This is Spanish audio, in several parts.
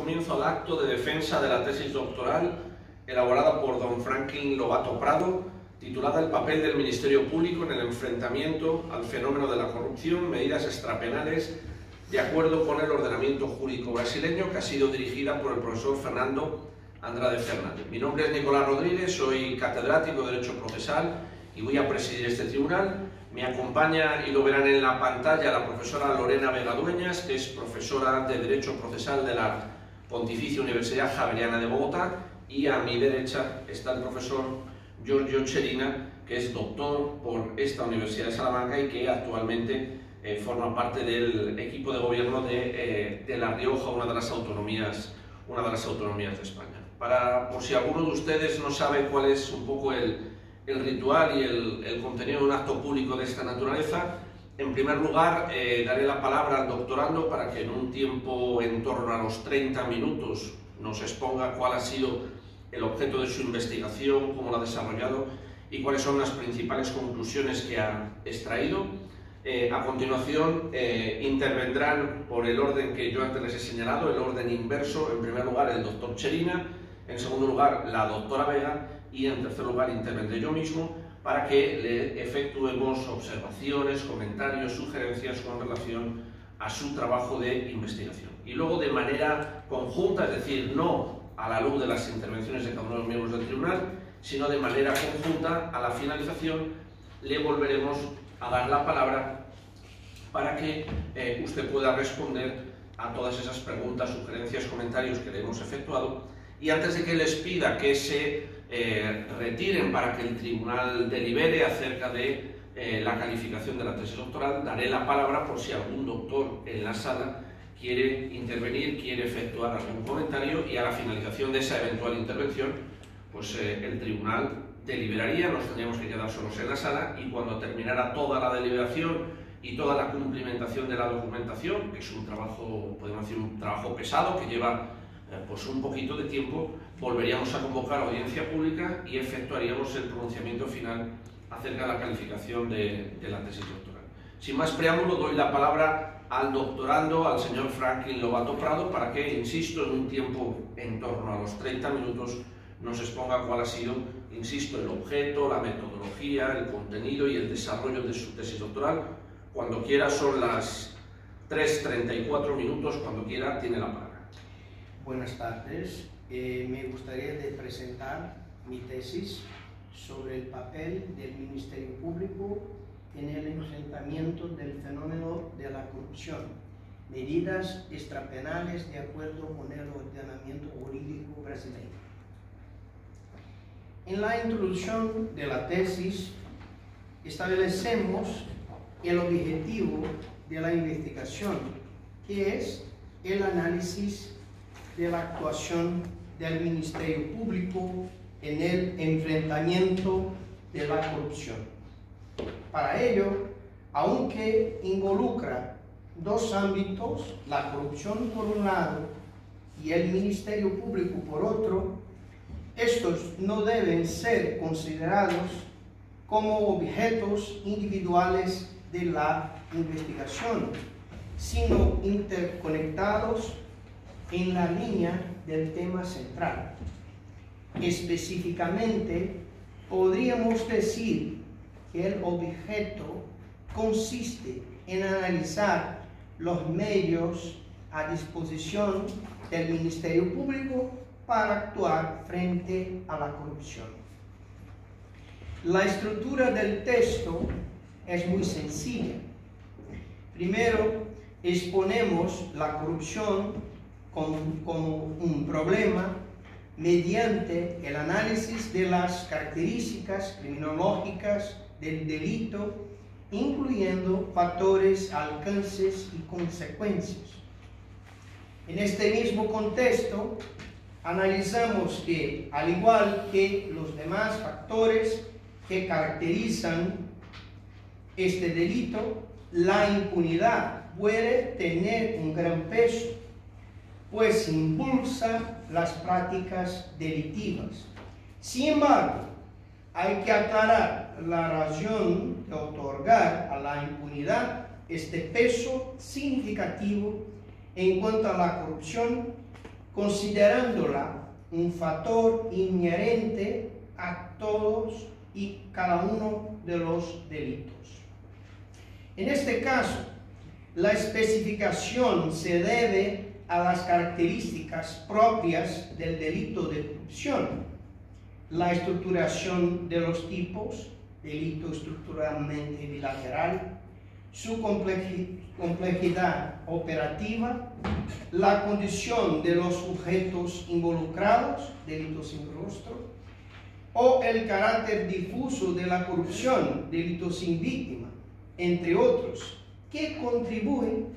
comienzo al acto de defensa de la tesis doctoral elaborada por don Franklin Lobato Prado, titulada El papel del Ministerio Público en el enfrentamiento al fenómeno de la corrupción, medidas extrapenales de acuerdo con el ordenamiento jurídico brasileño, que ha sido dirigida por el profesor Fernando Andrade Fernández. Mi nombre es Nicolás Rodríguez, soy catedrático de Derecho Procesal y voy a presidir este tribunal. Me acompaña, y lo verán en la pantalla, la profesora Lorena Vega Dueñas, que es profesora de Derecho Procesal de la Pontificia Universidad Javeriana de Bogotá, y a mi derecha está el profesor Giorgio Cerina, que es doctor por esta Universidad de Salamanca y que actualmente forma parte del equipo de gobierno de La Rioja, una de las autonomías de España. Por si alguno de ustedes no sabe cuál es un poco el ritual y el contenido de un acto público de esta naturaleza, en primer lugar daré la palabra al doctorando para que en un tiempo en torno a los 30 minutos nos exponga cuál ha sido el objeto de su investigación, cómo lo ha desarrollado y cuáles son las principales conclusiones que ha extraído. A continuación intervendrán por el orden que yo antes les he señalado, el orden inverso. En primer lugar el doctor Cerina, en segundo lugar la doctora Vega y en tercer lugar intervendré yo mismo para que le efectuemos observaciones, comentarios, sugerencias con relación a su trabajo de investigación. Y luego de manera conjunta, es decir, no a la luz de las intervenciones de cada uno de los miembros del tribunal, sino de manera conjunta, a la finalización le volveremos a dar la palabra para que usted pueda responder a todas esas preguntas, sugerencias, comentarios que le hemos efectuado. Y antes de que les pida que se retiren para que el tribunal delibere acerca de la calificación de la tesis doctoral, daré la palabra por si algún doctor en la sala quiere intervenir, quiere efectuar algún comentario, y a la finalización de esa eventual intervención, pues el tribunal deliberaría, nos tendríamos que quedar solos en la sala, y cuando terminara toda la deliberación y toda la cumplimentación de la documentación, que es un trabajo, podemos decir, un trabajo pesado que lleva pues un poquito de tiempo, volveríamos a convocar audiencia pública y efectuaríamos el pronunciamiento final acerca de la calificación de la tesis doctoral. Sin más preámbulo, doy la palabra al doctorando, al señor Franklin Lobato Prado, para que, insisto, en un tiempo en torno a los 30 minutos nos exponga cuál ha sido, insisto, el objeto, la metodología, el contenido y el desarrollo de su tesis doctoral. Cuando quiera, son las 3:34 minutos, cuando quiera tiene la palabra. Buenas tardes. Me gustaría de presentar mi tesis sobre el papel del Ministerio Público en el enfrentamiento del fenómeno de la corrupción, medidas extrapenales de acuerdo con el ordenamiento jurídico brasileño. En la introducción de la tesis establecemos el objetivo de la investigación, que es el análisis de la actuación del Ministerio Público en el enfrentamiento de la corrupción. Para ello, aunque involucra dos ámbitos, la corrupción por un lado y el Ministerio Público por otro, estos no deben ser considerados como objetos individuales de la investigación, sino interconectados en la línea del tema central. Específicamente, podríamos decir que el objeto consiste en analizar los medios a disposición del Ministerio Público para actuar frente a la corrupción. La estructura del texto es muy sencilla. Primero, exponemos la corrupción como un problema mediante el análisis de las características criminológicas del delito, incluyendo factores, alcances y consecuencias. En este mismo contexto, analizamos que, al igual que los demás factores que caracterizan este delito, la impunidad puede tener un gran peso, pues impulsa las prácticas delictivas. Sin embargo, hay que aclarar la razón de otorgar a la impunidad este peso significativo en cuanto a la corrupción considerándola un factor inherente a todos y cada uno de los delitos. En este caso, la especificación se debe a las características propias del delito de corrupción, la estructuración de los tipos, delito estructuralmente bilateral, su complejidad operativa, la condición de los sujetos involucrados, delito sin rostro, o el carácter difuso de la corrupción, delito sin víctima, entre otros, que contribuyen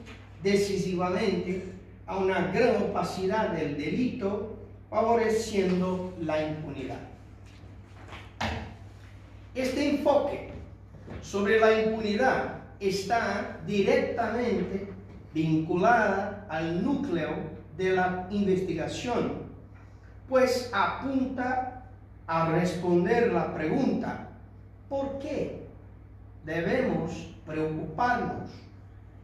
decisivamente a una gran opacidad del delito, favoreciendo la impunidad. Este enfoque sobre la impunidad está directamente vinculada al núcleo de la investigación, pues apunta a responder la pregunta: ¿por qué debemos preocuparnos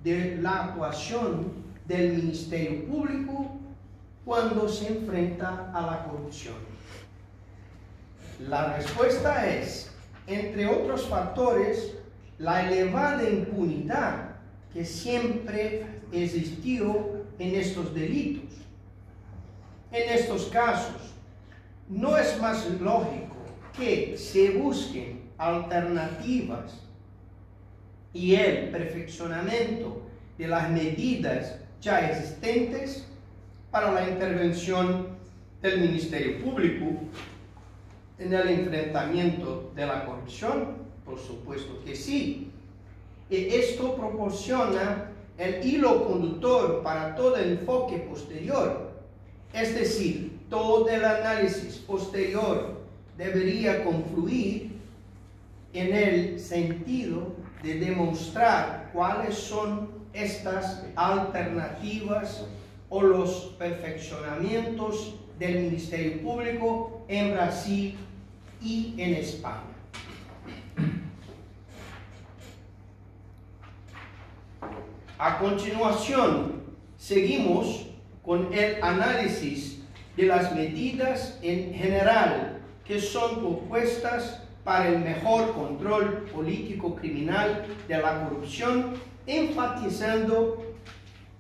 de la actuación del Ministerio Público cuando se enfrenta a la corrupción? La respuesta es, entre otros factores, la elevada impunidad que siempre existió en estos delitos. En estos casos, ¿no es más lógico que se busquen alternativas y el perfeccionamiento de las medidas ya existentes para la intervención del Ministerio Público en el enfrentamiento de la corrupción? Por supuesto que sí. Y esto proporciona el hilo conductor para todo el enfoque posterior. Es decir, todo el análisis posterior debería confluir en el sentido de demostrar cuáles son estas alternativas o los perfeccionamientos del Ministerio Público en Brasil y en España. A continuación, seguimos con el análisis de las medidas en general que son propuestas para el mejor control político criminal de la corrupción, enfatizando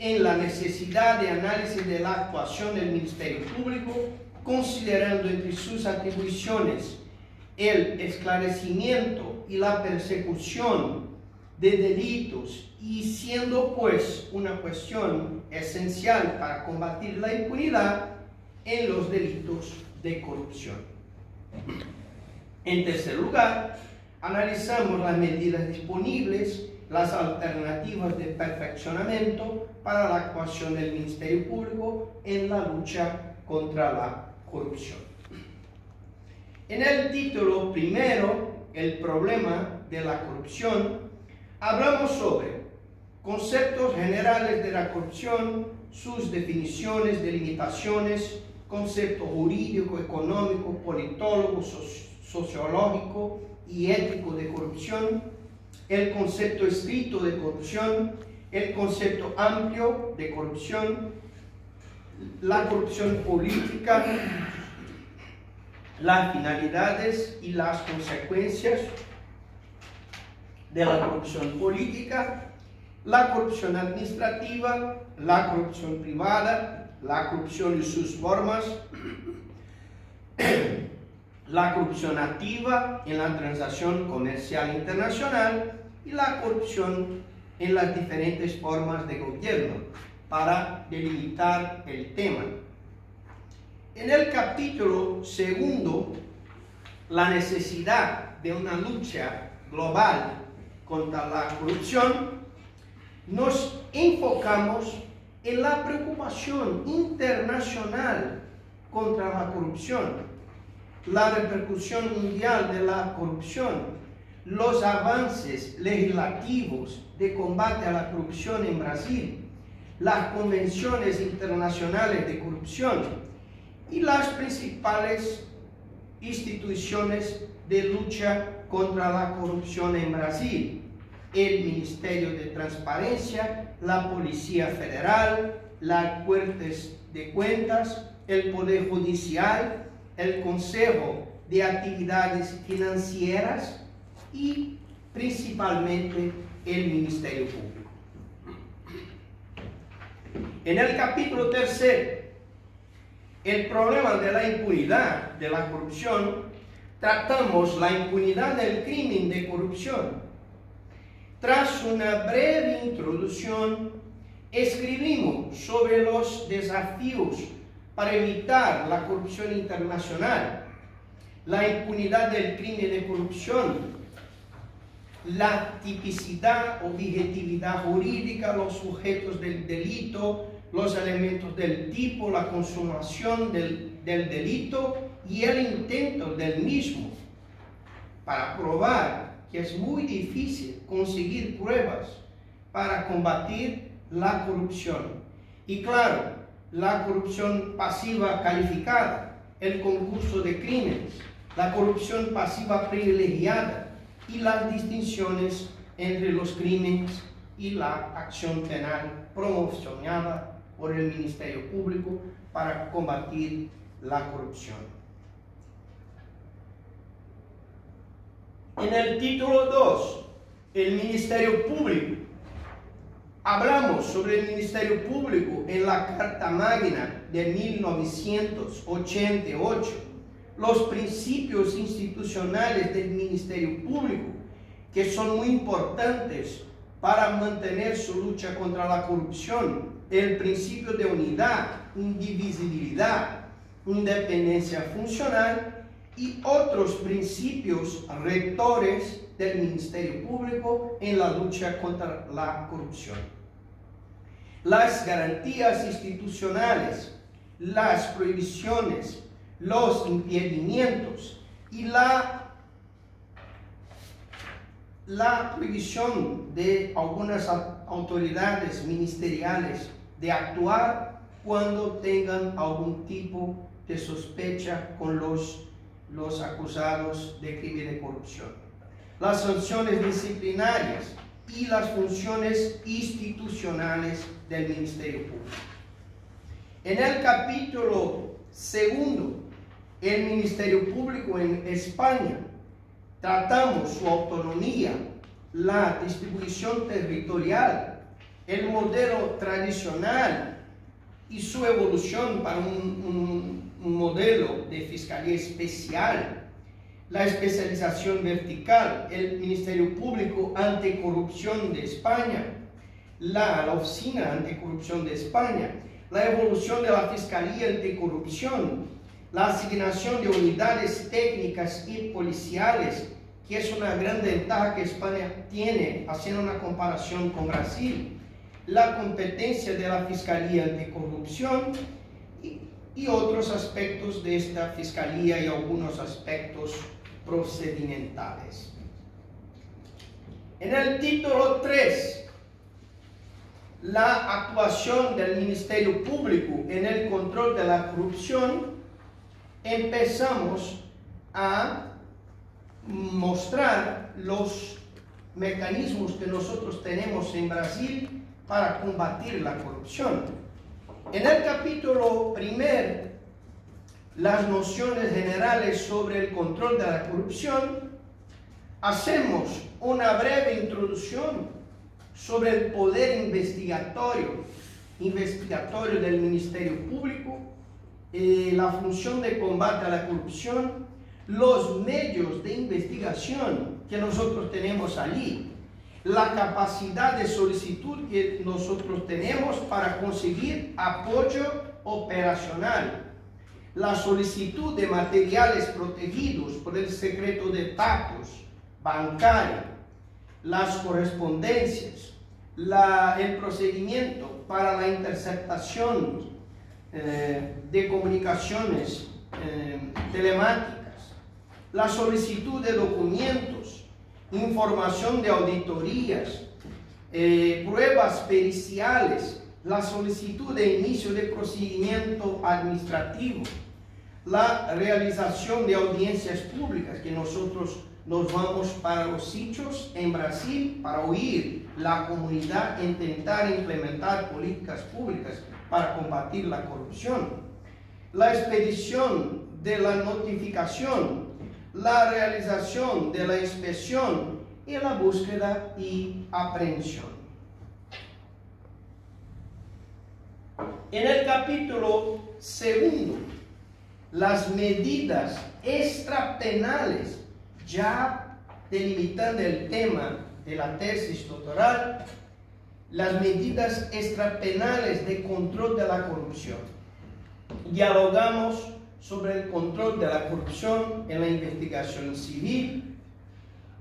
en la necesidad de análisis de la actuación del Ministerio Público, considerando entre sus atribuciones el esclarecimiento y la persecución de delitos, y siendo pues una cuestión esencial para combatir la impunidad en los delitos de corrupción. En tercer lugar, analizamos las medidas disponibles, las alternativas de perfeccionamiento para la actuación del Ministerio Público en la lucha contra la corrupción. En el título primero, el problema de la corrupción, hablamos sobre conceptos generales de la corrupción, sus definiciones, delimitaciones, concepto jurídico, económico, politólogo, sociológico y ético de corrupción, el concepto estricto de corrupción, el concepto amplio de corrupción, la corrupción política, las finalidades y las consecuencias de la corrupción política, la corrupción administrativa, la corrupción privada, la corrupción y sus formas, la corrupción activa en la transacción comercial internacional y la corrupción en las diferentes formas de gobierno, para delimitar el tema. En el capítulo segundo, la necesidad de una lucha global contra la corrupción, nos enfocamos en la preocupación internacional contra la corrupción, la repercusión mundial de la corrupción, los avances legislativos de combate a la corrupción en Brasil, las convenciones internacionales de corrupción y las principales instituciones de lucha contra la corrupción en Brasil: el Ministerio de Transparencia, la Policía Federal, la Corte de Cuentas, el Poder Judicial, el Consejo de Actividades Financieras y principalmente el Ministerio Público. En el capítulo 3, el problema de la impunidad de la corrupción, tratamos la impunidad del crimen de corrupción. Tras una breve introducción, escribimos sobre los desafíos para evitar la corrupción internacional, la impunidad del crimen de corrupción, la tipicidad, objetividad jurídica, los sujetos del delito, los elementos del tipo, la consumación del delito y el intento del mismo, para probar que es muy difícil conseguir pruebas para combatir la corrupción. Y claro, la corrupción pasiva calificada, el concurso de crímenes, la corrupción pasiva privilegiada y las distinciones entre los crímenes y la acción penal promocionada por el Ministerio Público para combatir la corrupción. En el título 2, el Ministerio Público, hablamos sobre el Ministerio Público en la Carta Magna de 1988, los principios institucionales del Ministerio Público, que son muy importantes para mantener su lucha contra la corrupción, el principio de unidad, indivisibilidad, independencia funcional y otros principios rectores del Ministerio Público en la lucha contra la corrupción. Las garantías institucionales, las prohibiciones, los impedimentos y la prohibición de algunas autoridades ministeriales de actuar cuando tengan algún tipo de sospecha con los acusados de crimen de corrupción. Las sanciones disciplinarias y las funciones institucionales del Ministerio Público. En el capítulo 2, el Ministerio Público en España, tratamos su autonomía, la distribución territorial, el modelo tradicional y su evolución para un modelo de fiscalía especial, la especialización vertical, el Ministerio Público Anticorrupción de España, la Oficina Anticorrupción de España, la evolución de la Fiscalía Anticorrupción, la asignación de unidades técnicas y policiales, que es una gran ventaja que España tiene haciendo una comparación con Brasil, la competencia de la Fiscalía Anticorrupción y otros aspectos de esta Fiscalía y algunos aspectos procedimentales. En el título 3, la actuación del Ministerio Público en el control de la corrupción, empezamos a mostrar los mecanismos que nosotros tenemos en Brasil para combatir la corrupción. En el capítulo 1, las nociones generales sobre el control de la corrupción, hacemos una breve introducción sobre el poder investigatorio del Ministerio Público, la función de combate a la corrupción, los medios de investigación que nosotros tenemos allí, la capacidad de solicitud que nosotros tenemos para conseguir apoyo operacional, la solicitud de materiales protegidos por el secreto de datos bancario, las correspondencias, el procedimiento para la interceptación de comunicaciones telemáticas, la solicitud de documentos, información de auditorías, pruebas periciales, la solicitud de inicio de procedimiento administrativo, la realización de audiencias públicas, que nosotros nos vamos para los sitios en Brasil para oír la comunidad, intentar implementar políticas públicas para combatir la corrupción, la expedición de la notificación, la realización de la inspección y la búsqueda y aprehensión. En el capítulo 2, las medidas extrapenales, ya delimitando el tema de la tesis doctoral, las medidas extrapenales de control de la corrupción. Dialogamos sobre el control de la corrupción en la investigación civil,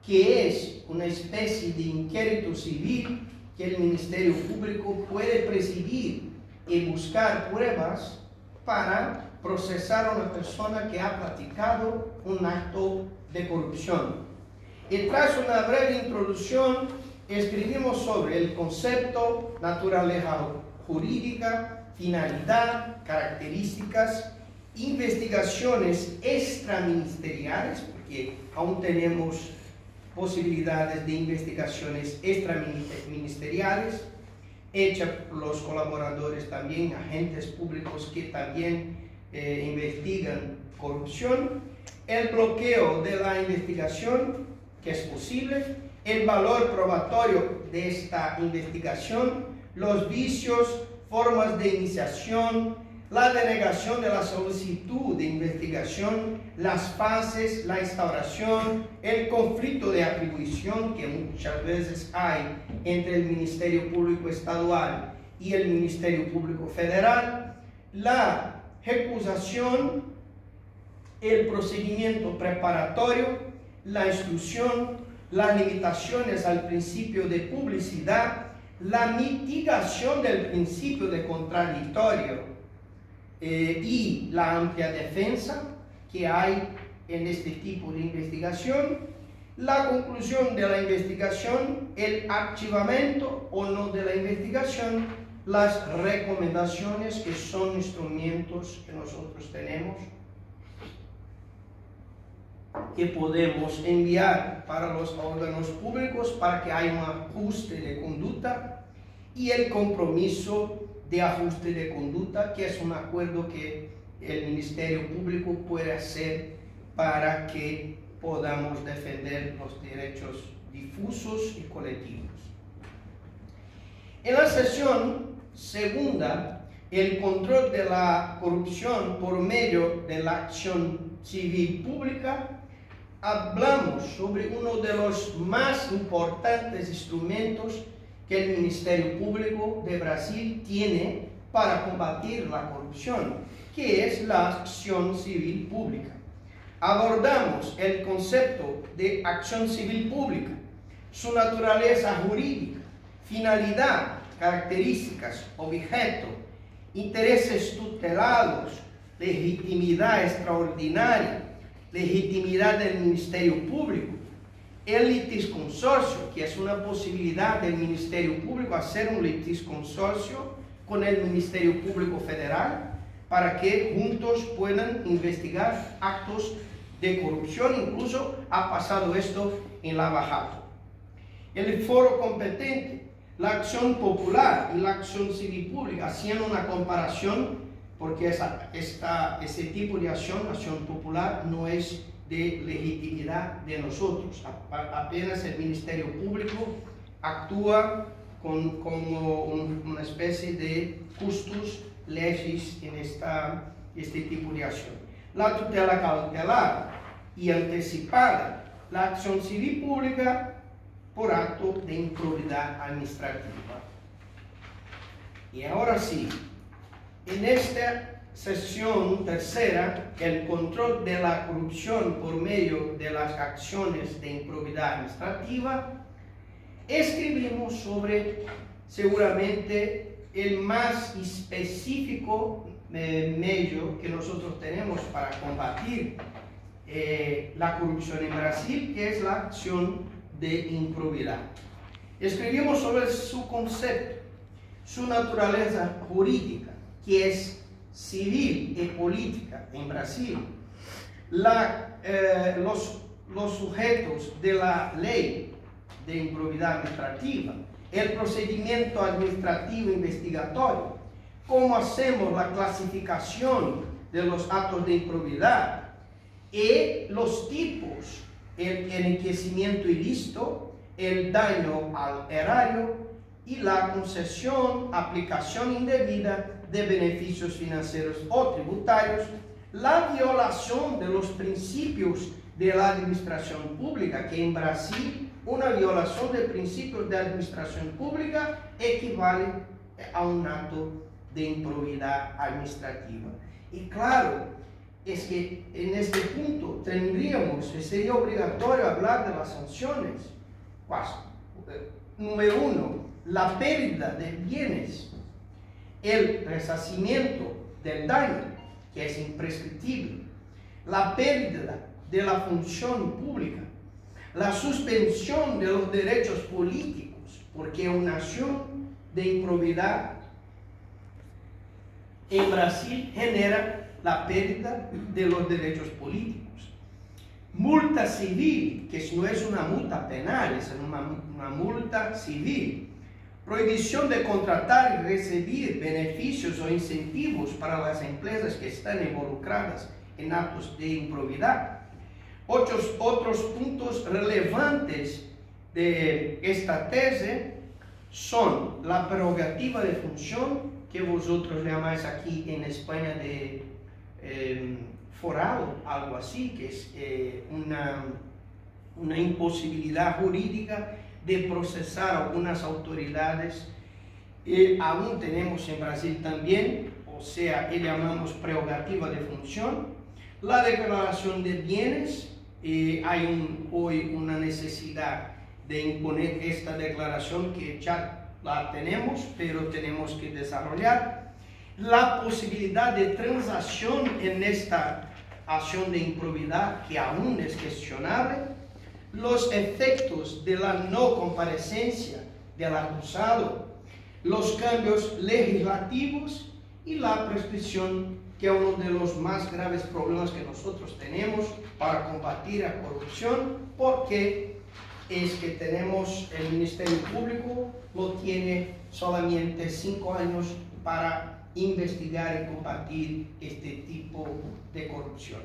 que es una especie de inquérito civil que el Ministerio Público puede presidir y buscar pruebas para procesar a una persona que ha practicado un acto de corrupción. Y tras una breve introducción, escribimos sobre el concepto, naturaleza jurídica, finalidad, características, investigaciones extraministeriales, porque aún tenemos posibilidades de investigaciones extraministeriales, hechas por los colaboradores también, agentes públicos que también investigan corrupción, el bloqueo de la investigación, que es posible, el valor probatorio de esta investigación, los vicios, formas de iniciación, la denegación de la solicitud de investigación, las fases, la instauración, el conflicto de atribución que muchas veces hay entre el Ministerio Público Estadual y el Ministerio Público Federal, la recusación, el procedimiento preparatorio, la instrucción, las limitaciones al principio de publicidad, la mitigación del principio de contradictorio y la amplia defensa que hay en este tipo de investigación, la conclusión de la investigación, el archivamiento o no de la investigación, las recomendaciones que son instrumentos que nosotros tenemos que podemos enviar para los órganos públicos para que haya un ajuste de conducta y el compromiso de ajuste de conducta, que es un acuerdo que el Ministerio Público puede hacer para que podamos defender los derechos difusos y colectivos. En la sesión segunda, el control de la corrupción por medio de la acción civil pública, hablamos sobre uno de los más importantes instrumentos que el Ministerio Público de Brasil tiene para combatir la corrupción, que es la acción civil pública. Abordamos el concepto de acción civil pública, su naturaleza jurídica, finalidad, características, objeto, intereses tutelados, legitimidad extraordinaria, legitimidad del Ministerio Público, el litisconsorcio, que es una posibilidad del Ministerio Público hacer un litisconsorcio con el Ministerio Público Federal para que juntos puedan investigar actos de corrupción. Incluso ha pasado esto en Lava Jato. El foro competente, la acción popular y la acción civil pública, haciendo una comparación, porque ese tipo de acción popular, no es de legitimidad de nosotros. Apenas el Ministerio Público actúa como una especie de custos legis en este tipo de acción. La tutela cautelar y anticipada, la acción civil pública por acto de improbidad administrativa. Y ahora sí, en esta sesión tercera, el control de la corrupción por medio de las acciones de improbidad administrativa, escribimos sobre seguramente el más específico medio que nosotros tenemos para combatir la corrupción en Brasil, que es la acción de improbidad. Escribimos sobre su concepto, su naturaleza jurídica, que es civil y política en Brasil, los sujetos de la ley de improbidad administrativa, el procedimiento administrativo investigatorio, cómo hacemos la clasificación de los actos de improbidad y los tipos, el enriquecimiento ilícito, el daño al erario y la concesión, aplicación indebida de beneficios financieros o tributarios, la violación de los principios de la administración pública, que en Brasil una violación de principios de administración pública equivale a un acto de improbidad administrativa. Y claro, es que en este punto sería obligatorio hablar de las sanciones. Número uno, la pérdida de bienes, el resarcimiento del daño, que es imprescriptible, la pérdida de la función pública, la suspensión de los derechos políticos, porque una acción de improbidad en Brasil genera la pérdida de los derechos políticos. Multa civil, que no es una multa penal, es una multa civil. Prohibición de contratar y recibir beneficios o incentivos para las empresas que están involucradas en actos de improbidad. Otros puntos relevantes de esta tesis son la prerrogativa de función, que vosotros llamáis aquí en España de forado, algo así, que es una imposibilidad jurídica de procesar algunas autoridades. Aún tenemos en Brasil también, o sea, que llamamos prerrogativa de función. La declaración de bienes, hay hoy una necesidad de imponer esta declaración que ya la tenemos, pero tenemos que desarrollar. La posibilidad de transacción en esta acción de improbidad, que aún es cuestionable. Los efectos de la no comparecencia del acusado, los cambios legislativos y la prescripción, que es uno de los más graves problemas que nosotros tenemos para combatir la corrupción, porque es que tenemos el Ministerio Público, lo tiene solamente 5 años para investigar y combatir este tipo de corrupción.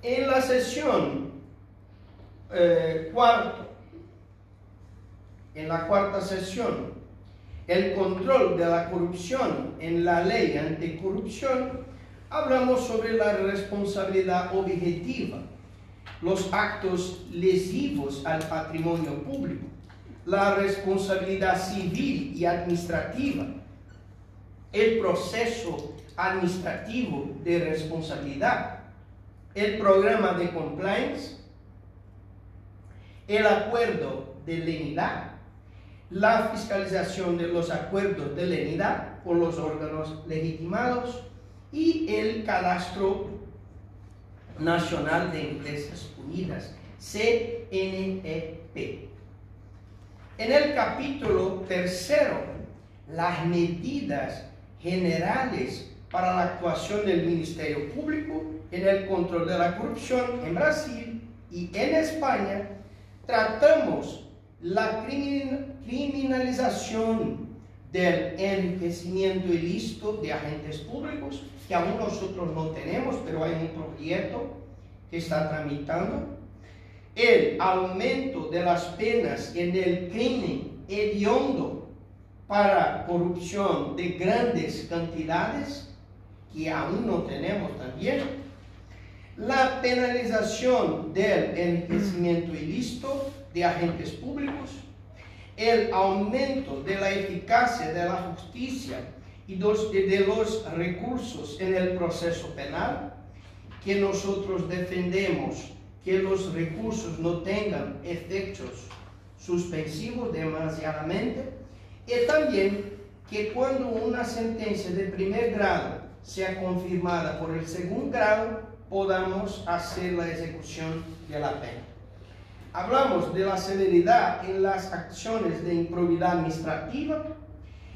En la sesión en la cuarta sesión, el control de la corrupción en la ley anticorrupción, hablamos sobre la responsabilidad objetiva, los actos lesivos al patrimonio público, la responsabilidad civil y administrativa, el proceso administrativo de responsabilidad, el programa de compliance, el acuerdo de lenidad, la fiscalización de los acuerdos de lenidad por los órganos legitimados y el Cadastro Nacional de Empresas Unidas, CNEP. En el capítulo tercero, las medidas generales para la actuación del Ministerio Público en el control de la corrupción en Brasil y en España, tratamos la criminalización del enriquecimiento ilícito de agentes públicos, que aún nosotros no tenemos, pero hay un proyecto que está tramitando. El aumento de las penas en el crimen hediondo para corrupción de grandes cantidades, que aún no tenemos también. La penalización del enriquecimiento ilícito de agentes públicos, el aumento de la eficacia de la justicia y de los recursos en el proceso penal, que nosotros defendemos que los recursos no tengan efectos suspensivos demasiadamente, y también que cuando una sentencia de primer grado sea confirmada por el segundo grado, podamos hacer la ejecución de la pena. Hablamos de la celeridad en las acciones de improbidad administrativa,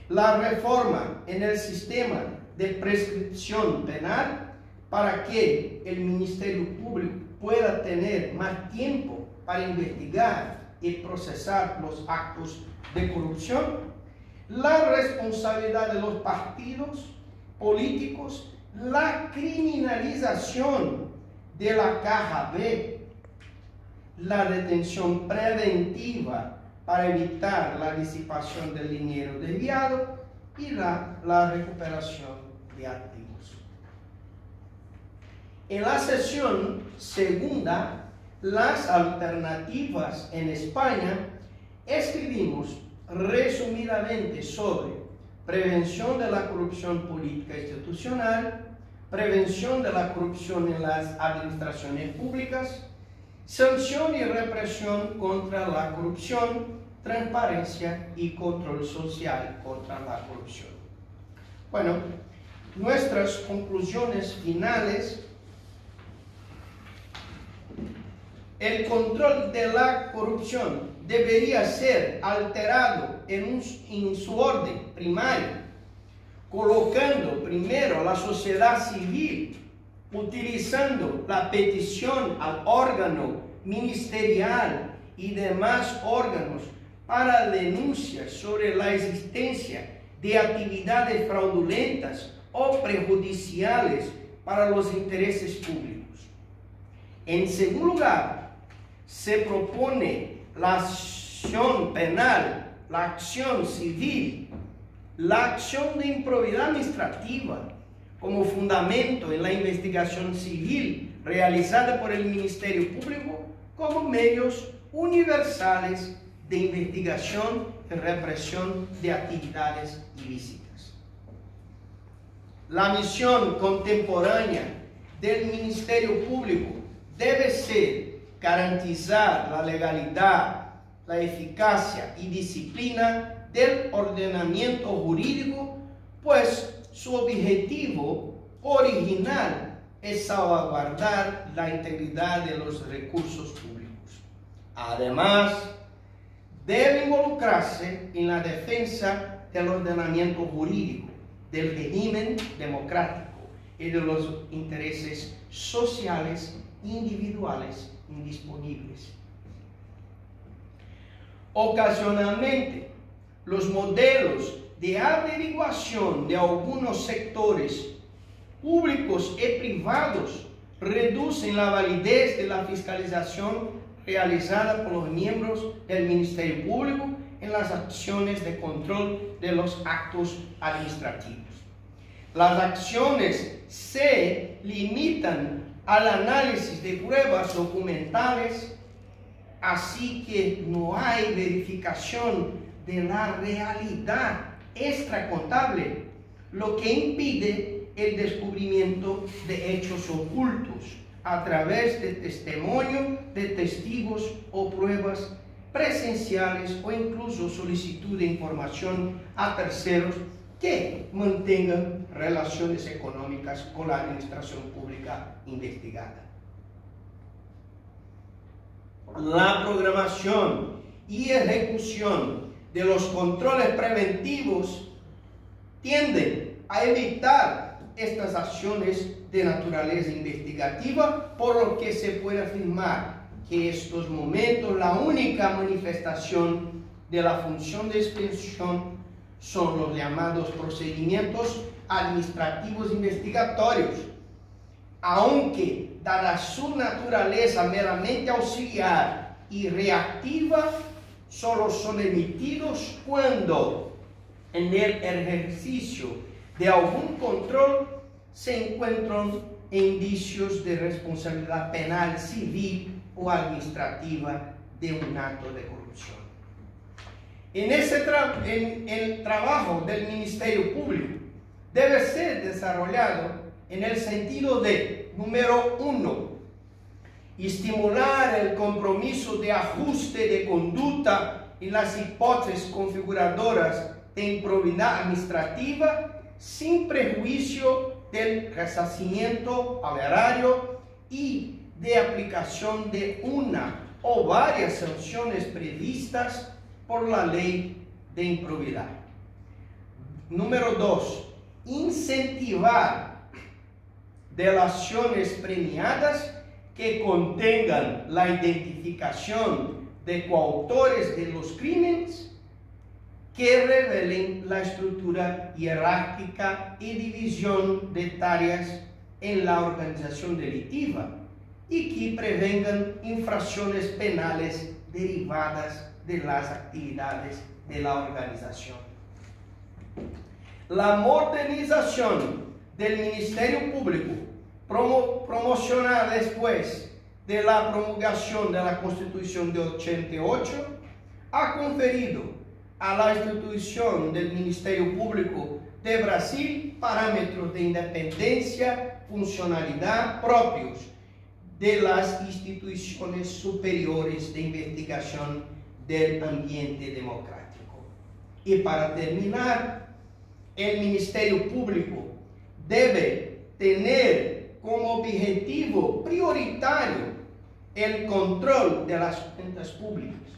la reforma en el sistema de prescripción penal para que el Ministerio Público pueda tener más tiempo para investigar y procesar los actos de corrupción, la responsabilidad de los partidos políticos, la criminalización de la caja B, la detención preventiva para evitar la disipación del dinero desviado y la recuperación de activos. En la sesión segunda, las alternativas en España, escribimos resumidamente sobre prevención de la corrupción política institucional, prevención de la corrupción en las administraciones públicas, sanción y represión contra la corrupción, transparencia y control social contra la corrupción. Bueno, nuestras conclusiones finales. El control de la corrupción debería ser alterado en su orden primario, colocando primero a la sociedad civil, utilizando la petición al órgano ministerial y demás órganos para denuncias sobre la existencia de actividades fraudulentas o perjudiciales para los intereses públicos. En segundo lugar, se propone la acción penal, la acción civil, la acción de improbidad administrativa como fundamento en la investigación civil realizada por el Ministerio Público como medios universales de investigación y represión de actividades ilícitas. La misión contemporánea del Ministerio Público debe ser garantizar la legalidad, la eficacia y disciplina del ordenamiento jurídico, pues su objetivo original es salvaguardar la integridad de los recursos públicos. Además, debe involucrarse en la defensa del ordenamiento jurídico, del régimen democrático y de los intereses sociales individuales indisponibles. Ocasionalmente, los modelos de averiguación de algunos sectores públicos y privados reducen la validez de la fiscalización realizada por los miembros del Ministerio Público en las acciones de control de los actos administrativos. Las acciones se limitan al análisis de pruebas documentales, así que no hay verificación de la realidad extracontable, lo que impide el descubrimiento de hechos ocultos a través de testimonio de testigos o pruebas presenciales o incluso solicitud de información a terceros que mantengan relaciones económicas con la administración pública investigada. La programación y ejecución de los controles preventivos tienden a evitar estas acciones de naturaleza investigativa, por lo que se puede afirmar que en estos momentos la única manifestación de la función de inspección son los llamados procedimientos administrativos investigatorios, aunque dada su naturaleza meramente auxiliar y reactiva, solo son emitidos cuando en el ejercicio de algún control se encuentran indicios de responsabilidad penal, civil o administrativa de un acto de corrupción. En el trabajo del Ministerio Público debe ser desarrollado en el sentido de, número 1, estimular el compromiso de ajuste de conducta en las hipótesis configuradoras de improbidad administrativa sin prejuicio del resarcimiento al erario y de aplicación de una o varias sanciones previstas por la ley de improbidad. Número 2, incentivar delaciones premiadas que contengan la identificación de coautores de los crímenes que revelen la estructura jerárquica y división de tareas en la organización delictiva y que prevengan infracciones penales derivadas de las actividades de la organización. La modernización del Ministerio Público, promocionada después de la promulgación de la Constitución de 88, ha conferido a la institución del Ministerio Público de Brasil parámetros de independencia, funcionalidad propios de las instituciones superiores de investigación del ambiente democrático. Y para terminar, el Ministerio Público debe tener como objetivo prioritario el control de las cuentas públicas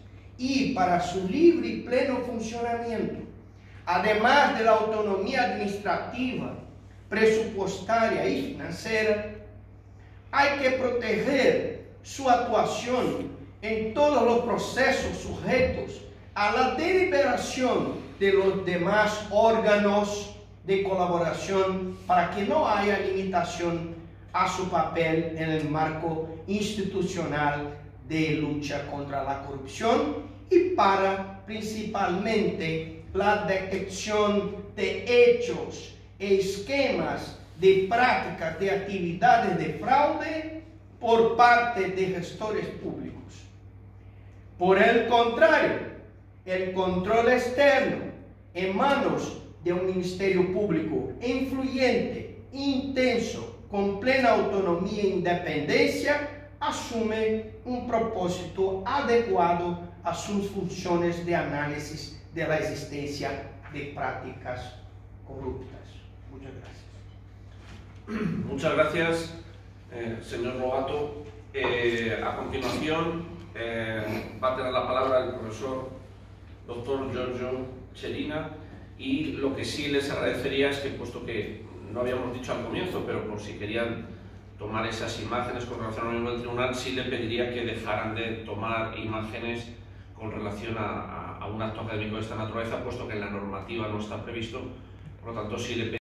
y para su libre y pleno funcionamiento, además de la autonomía administrativa, presupuestaria y financiera, hay que proteger su actuación en todos los procesos sujetos a la deliberación de los demás órganos de colaboración para que no haya limitación a su papel en el marco institucional de lucha contra la corrupción y para principalmente la detección de hechos e esquemas de prácticas de actividades de fraude por parte de gestores públicos. Por el contrario, el control externo en manos de un Ministerio Público influyente, intenso, con plena autonomía e independencia, asume un propósito adecuado a sus funciones de análisis de la existencia de prácticas corruptas. Muchas gracias. Muchas gracias, señor Lobato. A continuación va a tener la palabra el profesor doctor Giorgio Cerina, y lo que sí les agradecería es que, puesto que no habíamos dicho al comienzo, pero por si querían tomar esas imágenes con relación al miembro del tribunal, sí le pediría que dejaran de tomar imágenes con relación a un acto académico de esta naturaleza, puesto que en la normativa no está previsto. Por lo tanto, sí le